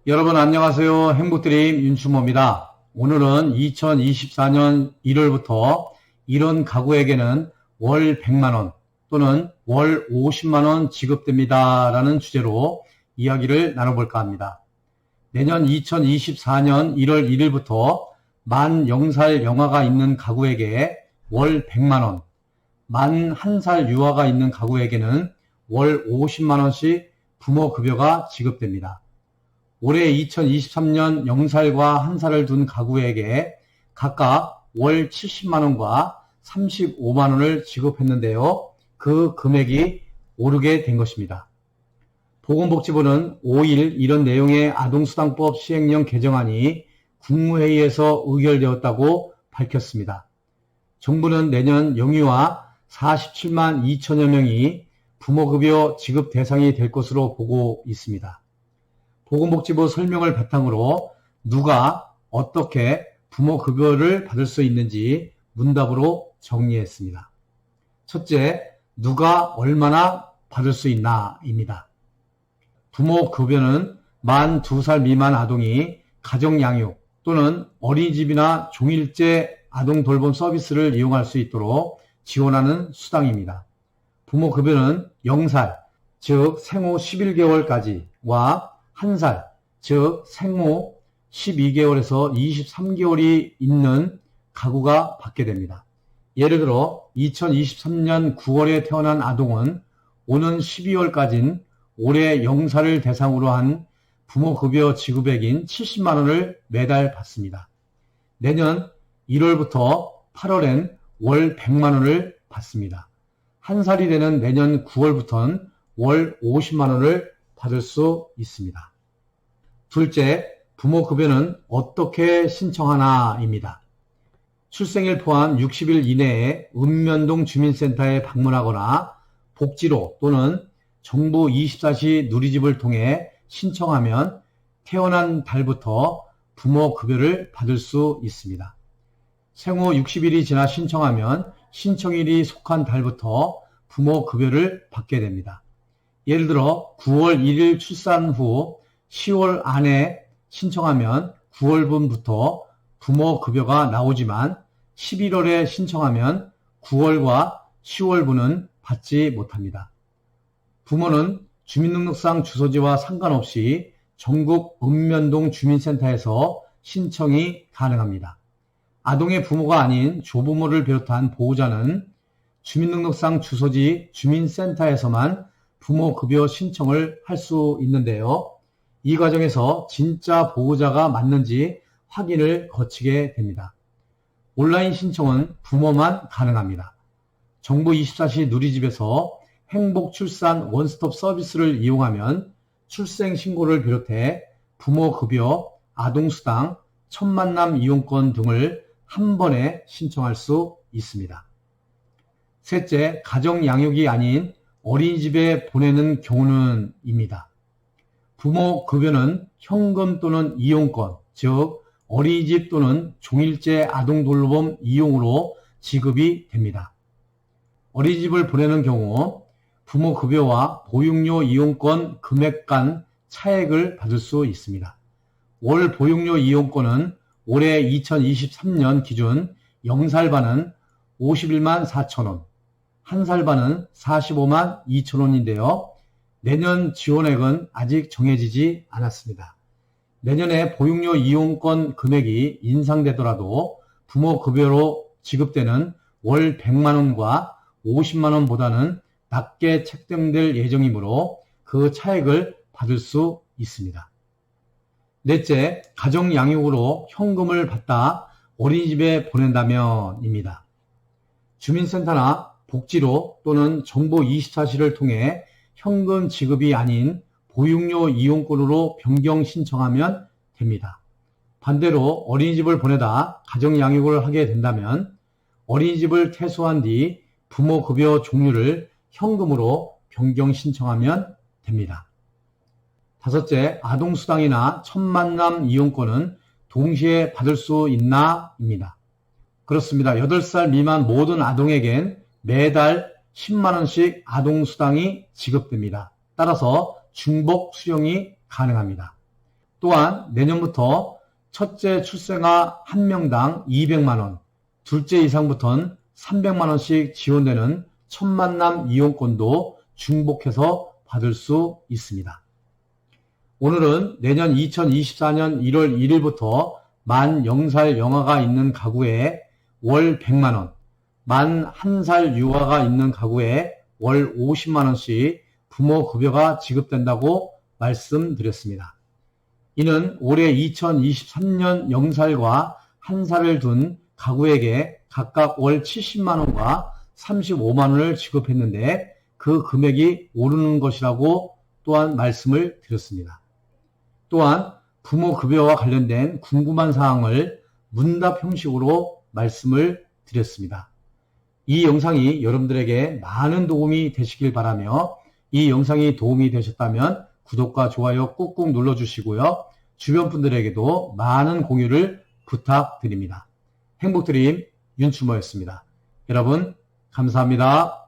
여러분 안녕하세요. 행복드림 윤충모입니다. 오늘은 2024년 1월부터 이런 가구에게는 월 100만원 또는 월 50만원 지급됩니다 라는 주제로 이야기를 나눠볼까 합니다. 내년 2024년 1월 1일부터 만 0살 영아가 있는 가구에게 월 100만원, 만 1살 유아가 있는 가구에게는 월 50만원씩 부모급여가 지급됩니다. 올해 2023년 0살과 1살을 둔 가구에게 각각 월 70만원과 35만원을 지급했는데요. 그 금액이 오르게 된 것입니다. 보건복지부는 5일 이런 내용의 아동수당법 시행령 개정안이 국무회의에서 의결되었다고 밝혔습니다. 정부는 내년 영유아 47만 2천여 명이 부모급여 지급 대상이 될 것으로 보고 있습니다. 보건복지부 설명을 바탕으로 누가 어떻게 부모급여를 받을 수 있는지 문답으로 정리했습니다. 첫째, 누가 얼마나 받을 수 있나입니다. 부모급여는 만 2살 미만 아동이 가정양육 또는 어린이집이나 종일제 아동돌봄 서비스를 이용할 수 있도록 지원하는 수당입니다. 부모급여는 0살, 즉 생후 11개월까지와 1살, 즉 생후 12개월에서 23개월이 있는 가구가 받게 됩니다. 예를 들어 2023년 9월에 태어난 아동은 오는 12월까지는 올해 0살을 대상으로 한 부모급여 지급액인 70만원을 매달 받습니다. 내년 1월부터 8월엔 월 100만원을 받습니다. 1살이 되는 내년 9월부터는 월 50만원을 받을 수 있습니다. 둘째, 부모급여는 어떻게 신청하나입니다. 출생일 포함 60일 이내에 읍면동 주민센터에 방문하거나 복지로 또는 정부 24시 누리집을 통해 신청하면 태어난 달부터 부모급여를 받을 수 있습니다. 생후 60일이 지나 신청하면 신청일이 속한 달부터 부모급여를 받게 됩니다. 예를 들어 9월 1일 출산 후 10월 안에 신청하면 9월분부터 부모급여가 나오지만 11월에 신청하면 9월과 10월분은 받지 못합니다. 부모는 주민등록상 주소지와 상관없이 전국 읍면동 주민센터에서 신청이 가능합니다. 아동의 부모가 아닌 조부모를 비롯한 보호자는 주민등록상 주소지 주민센터에서만 부모급여 신청을 할 수 있는데요. 이 과정에서 진짜 보호자가 맞는지 확인을 거치게 됩니다. 온라인 신청은 부모만 가능합니다. 정부 24시 누리집에서 행복출산 원스톱 서비스를 이용하면 출생신고를 비롯해 부모급여, 아동수당, 첫만남 이용권 등을 한 번에 신청할 수 있습니다. 셋째, 가정양육이 아닌 어린이집에 보내는 경우는입니다. 부모급여는 현금 또는 이용권, 즉 어린이집 또는 종일제 아동돌봄 이용으로 지급이 됩니다. 어린이집을 보내는 경우 부모급여와 보육료 이용권 금액 간 차액을 받을 수 있습니다. 월 보육료 이용권은 올해 2023년 기준 0살반은 51만 4천원, 1살반은 45만 2천원인데요. 내년 지원액은 아직 정해지지 않았습니다. 내년에 보육료 이용권 금액이 인상되더라도 부모급여로 지급되는 월 100만원과 50만원보다는 낮게 책정될 예정이므로 그 차액을 받을 수 있습니다. 넷째, 가정양육으로 현금을 받다 어린이집에 보낸다면입니다. 주민센터나 복지로 또는 정부 24시를 통해 현금 지급이 아닌 보육료 이용권으로 변경 신청하면 됩니다. 반대로 어린이집을 보내다 가정양육을 하게 된다면 어린이집을 퇴소한 뒤 부모급여 종류를 현금으로 변경 신청하면 됩니다. 다섯째, 아동수당이나 첫만남 이용권은 동시에 받을 수 있나입니다. 그렇습니다. 8살 미만 모든 아동에겐 매달 10만원씩 아동수당이 지급됩니다. 따라서 중복 수령이 가능합니다. 또한 내년부터 첫째 출생아 1명당 200만원, 둘째 이상부터는 300만원씩 지원되는 첫 만남 이용권도 중복해서 받을 수 있습니다. 오늘은 내년 2024년 1월 1일부터 만 0살 영아가 있는 가구에 월 100만원, 만 1살 유아가 있는 가구에 월 50만원씩 부모급여가 지급된다고 말씀드렸습니다. 이는 올해 2023년 0살과 1살을 둔 가구에게 각각 월 70만원과 35만원을 지급했는데 그 금액이 오르는 것이라고 또한 말씀을 드렸습니다. 또한 부모급여와 관련된 궁금한 사항을 문답 형식으로 말씀을 드렸습니다. 이 영상이 여러분들에게 많은 도움이 되시길 바라며 이 영상이 도움이 되셨다면 구독과 좋아요 꾹꾹 눌러주시고요. 주변 분들에게도 많은 공유를 부탁드립니다. 행복드림 윤추모였습니다. 여러분 감사합니다.